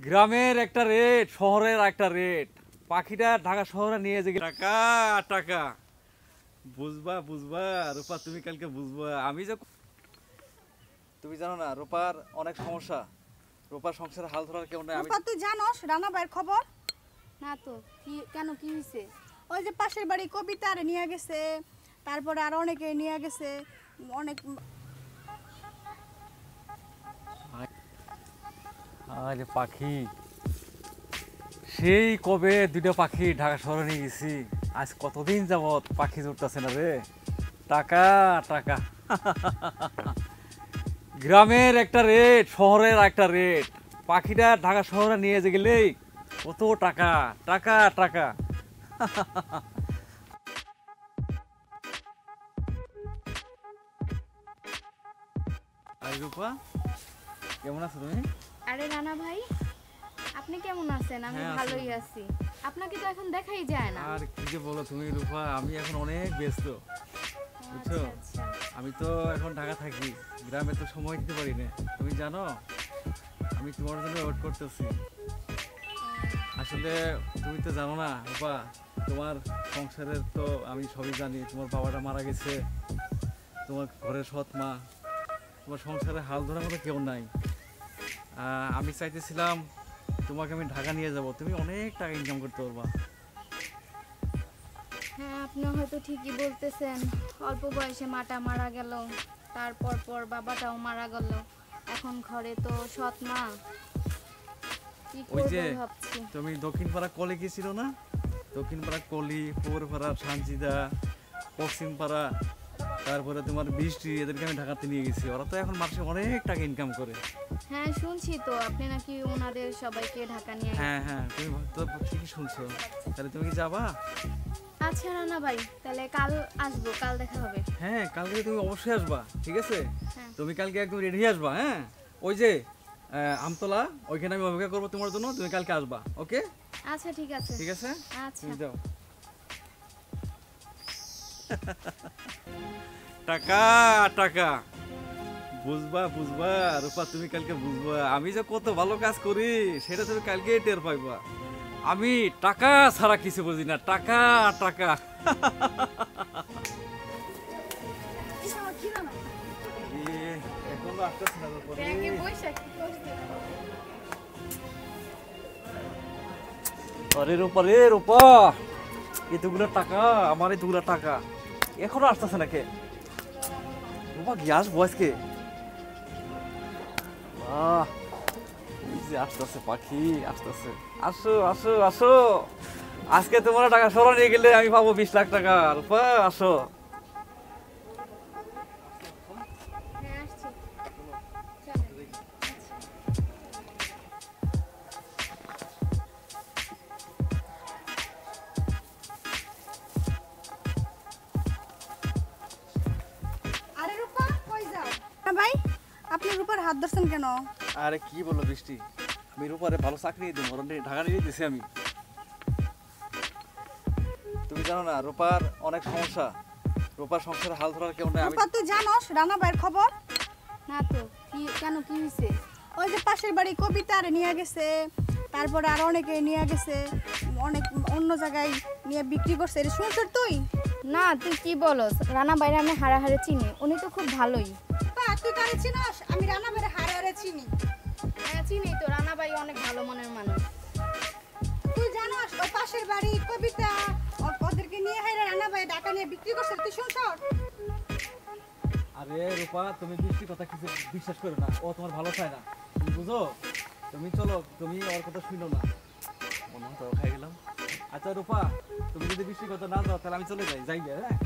গ্রামের একটা রেট, শহরের একটা রেট। পাখিটা ঢাকা শহরে নিয়ে যে টাকা টাকা বুঝবা বুঝবা রূপা, তুমি কালকে বুঝবা। আমি যে তুমি জানো না রূপার অনেক সমস্যা, রূপার সংসারে হাল ধরার কেউ নাই। রূপা তুই জানোস রানা ভাইয়ের খবর? না তো কি কেন কি হইছে? ওই যে পাশের বাড়ি কবিতার নিয়ে গেছে, তারপরে আর অনেকে নিয়ে গেছে, অনেক। আরে পাখি, সেই কবে দুইটা পাখি ঢাকা শহরে নিয়ে গেছি, আজ কতদিন যাবত পাখি জুটতেছে না রে। টাকা টাকা গ্রামের একটা রেট, শহরের একটা রেট। পাখিটা ঢাকা শহরে নিয়ে যে গেলেই কত টাকা টাকা টাকা আরে রূপা, কেমন আছো তুমি? আরে রানা ভাই, আপনি কেমন আছেন? আমি হ্যাঁ, আছি। ভালোই আছি। আপনাকে তো এখন দেখাই যায় না। আর কি যে বলো তুমি রূপা, আমি এখন অনেক ব্যস্ত, বুঝছো? আচ্ছা আচ্ছা। আমি তো এখন ঢাকা থাকি, গ্রামে তো সময় দিতে পারি না। তুমি জানো আমি তোমার জন্য ওয়েট করতেছি। আসলে তুমি তো জানো না রূপা, তোমার সংসারের তো আমি সবই জানি। তোমার বাবাটা মারা গেছে, তোমার ঘরের সৎ মা, তোমার সংসারে হাল ধরার মতো কেউ নাই। আমি চাইতেছিলাম তোমাকে আমি ঢাকা নিয়ে যাব, তুমি অনেক টাকা ইনকাম করতে পারবা। হ্যাঁ, আপনি হয়তো ঠিকই বলতেছেন। অল্প বয়সে মাটা মারা গেল, তারপর পর বাবাটাও মারা গেল। এখন ঘরে তো সৎ মা, কি ওই করব যে ভাবছি। তুমি দক্ষিণপাড়া কলে গেছিল না? দক্ষিণপাড়া কলি, পূর্বপাড়া সানজিদা, পশ্চিমপাড়া, তারপরে তোমার বৃষ্টি, এদেরকে আমি ঢাকাতে নিয়ে গেছি। ওরা তো এখন মাসে অনেক টাকা ইনকাম করে। হ্যাঁ শুনছি তো, আপনি নাকি ওনাদের সবাইকে ঢাকা নিয়ে। হ্যাঁ হ্যাঁ, তুমি তো ঠিকই শুনছো। তাহলে তুমি কি যাবা? আচ্ছা রানা ভাই, তাহলে কাল আসবো, কাল দেখা হবে। হ্যাঁ, কালকে তুমি অবশ্যই আসবা, ঠিক আছে? হ্যাঁ। তুমি কালকে একদম রেডি আসবা। হ্যাঁ, ওই যে আমতলা, ওইখানে আমি অপেক্ষা করবো তোমার জন্য। তুমি কালকে আসবা, ওকে? আচ্ছা ঠিক আছে। ঠিক আছে, আচ্ছা। তুমি যাও। টাকা টাকা বুঝবা বুঝবা রূপা, তুমি কালকে বুঝবা আমি যে কত ভালো কাজ করি, সেটা তুমি কালকে টের পাইবা। আমি টাকা ছাড়া কিছু বুঝি না, টাকা টাকা ইস, আমার খিদা নাই। এখনো আসতেছে না রূপা রে। ব্যাগে বইসা কি করছিস? আরে রূপা রে রূপা, এতগুলো টাকা, আমার এতগুলো টাকা এখনো আসতেছে না কে? রূপা গ্যাস বয়সকে আসতেছে, পাখি আসতেছে। আসো আসো আসো, আজকে তোমার টাকা সরা নিয়ে গেলে আমি পাবো 20 লাখ টাকা। রূপা আসো। হ্যাঁ আসছি। চলেন। আরে রূপা কই যাও? রানা ভাই, আপনি রূপার হাত ধরছেন কেন? আরে কি বলো বৃষ্টি, আমি রূপারে ভালো চাকরি দিয়ে দেবো, ঢাকা নিয়ে দিতেছি আমি। তুমি জানো না রূপার অনেক সমস্যা, রূপার সংসারে হাল ধরার কেউ নাই। আমি রূপা তুই জানোস রানা ভাইয়ের খবর? না তো কি কেন কি হইছে? ওই যে পাশের বাড়ি কবিতার নিয়ে গেছে, তারপরে আর অনেকে নিয়ে গেছে, অনেক অন্য জায়গায় নিয়ে বিক্রি করছে। এটা শুনছিস তুই? না তুই কি বলস? রানা বাইরে আমি হারাহারে চিনি, উনি তো খুব ভালোই। তুই কারে চিনস? আমি রানা ভাইয়ের হারে হারে চিনি। হ্যাঁ চিনি তো, রানা বাই অনেক ভালো মনের মানুষ। তুই জানোস ওই পাশের বাড়ি কবিতা ওদেরকে নিয়ে হাইরা রানা ভাই ঢাকা নিয়ে বিক্রি করছে, তুই শুনছ? আরে রূপা, তুমি বৃষ্টির কথা কিছু বিশ্বাস করো না, ও তোমার ভালো চায় না, তুমি বুঝো? তুমি চলো, তুমি ওর কথা শুনো না। মনে হয় তো খাই গেলাম। আচ্ছা রূপা, তুমি যদি বৃষ্টির কথা না যাও তাহলে আমি চলে যাই, যাই গে, হ্যাঁ?